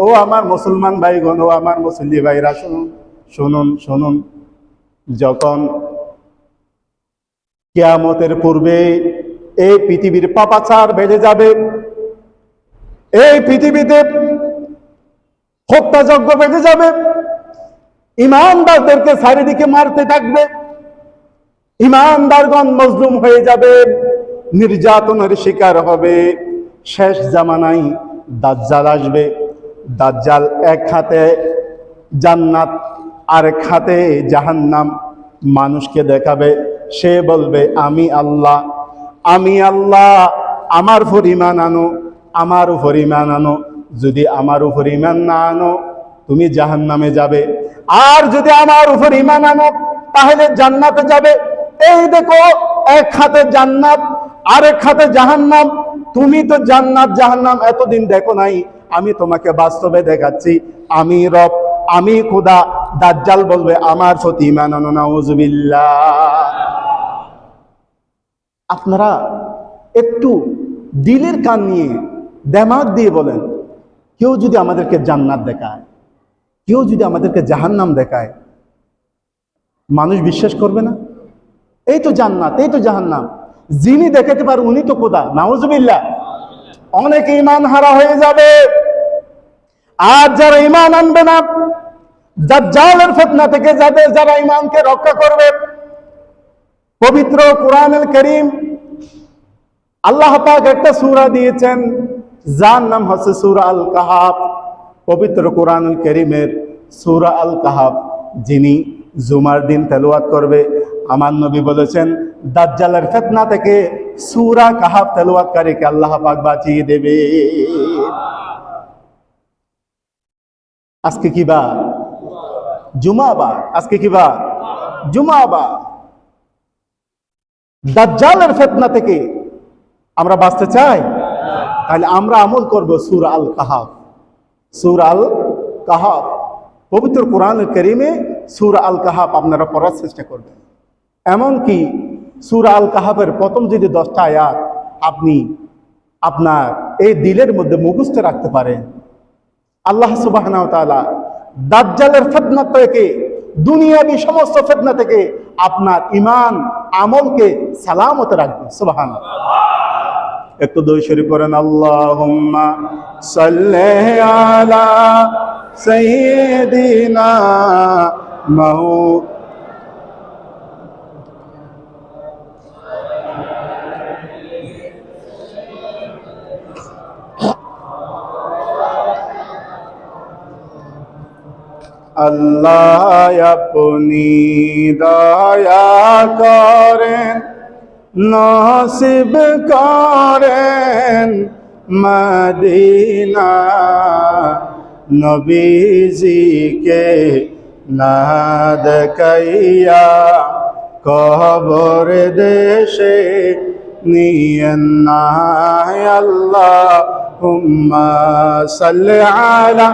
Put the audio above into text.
ও আমার মুসলমান ভাইগণ, ও আমার মুসল্লি ভাইরা, শুনুন শুনুন শুনুন। যখন কিয়ামতের পূর্বে এই পৃথিবীর পাপাচার বেড়ে যাবে, এই পৃথিবীতে হত্যাযজ্ঞ বেড়ে যাবে, ইমানদারদেরকে চারিদিকে মারতে থাকবে, ইমানদারগণ মজলুম হয়ে যাবে, নির্যাতনের শিকার হবে। শেষ জামানায় দাজ্জাল আসবে। দাজ্জাল এক হাতে জান্নাত আরেক হাতে জাহান্নাম মানুষকে দেখাবে। সে বলবে, আমি আল্লাহ, আমি আল্লাহ, আমার উপর ঈমান আনো, আমার উপর ঈমান আনো। যদি আমার উপর ঈমান না আনো তুমি জাহান্নামে যাবে, আর যদি আমার উপর ঈমান আনো তাহলে জান্নাতে যাবে। এই দেখো, এক হাতে জান্নাত আরেক হাতে জাহান্নাম। তুমি তো জান্নাত জাহান্নাম এতদিন দেখো নাই, আমি তোমাকে বাস্তবে দেখাচ্ছি। আমি রব, আমি খোদা। দাজ্জাল বলবে, আমার প্রতি ঈমান আনো। নাউজুবিল্লাহ। আপনারা একটু দিলের কান নিয়ে দিমাগ দিয়ে বলেন, কেউ যদি আমাদেরকে জান্নাত দেখায়, কেউ যদি আমাদেরকে জাহান্নাম দেখায়, মানুষ বিশ্বাস করবে না? এই তো জান্নাত, এই তো জাহান্নাম, যিনি দেখাতে পারে উনি তো খোদা। নাউজুবিল্লাহ। অনেক ঈমান হারা হয়ে যাবে। আর যারা ঈমান আনবে না, দাজ্জালের ফিতনা থেকে যারা ঈমানকে রক্ষা করবে, পবিত্র কোরআনুল কারীম আল্লাহ পাক একটা সূরা দিয়েছেন, যার নাম হচ্ছে সূরা আল কাহাফ। পবিত্র কোরআনুল কারীমের সূরা আল কাহাফ যিনি জুমার দিন তেলাওয়াত করবে, আমার নবী বলেছেন দাজ্জালের ফিতনা থেকে সূরা কাহাফ তেলাওয়াতকারীকে আল্লাহ পাক বাঁচিয়ে দেবে। আজকে কি বার? জুমাবার। আজকে কি বার? জুমাবার। দাজ্জালের ফিতনা থেকে আমরা বাঁচতে চাই, তাহলে আমরা আমল করব সূরা আল কাহাফ। সূরা আল কাহাফ পবিত্র কোরআনুল কারীমে সূরা আল কাহাফ আপনারা পড়ার চেষ্টা করবেন। এমনকি সূরা আল কাহাফের প্রথম যদি 10টা আয়াত আপনি আপনার এই দিলের মধ্যে মুখস্থ রাখতে পারেন, আল্লাহ সুবহানাহু ওয়া তাআলা দাজ্জালের ফিতনা থেকে, দুনিয়াবি সমস্ত ফিতনা থেকে আপনার ঈমান আমলকে সালামত রাখবে। সুবহানাল্লাহ। একটু দরুদ শরীফ পড়েন, আল্লাহুম্মা সাল্লি আলা সাইয়্যিদিনা আল্লাহ আপনি দয়া করেন, নসিব করেন মদিনা, নবীজিকে না দেখাইয়া কবর দেশে নিয়েন না। আল্লাহুম্মা সাল্লি আলা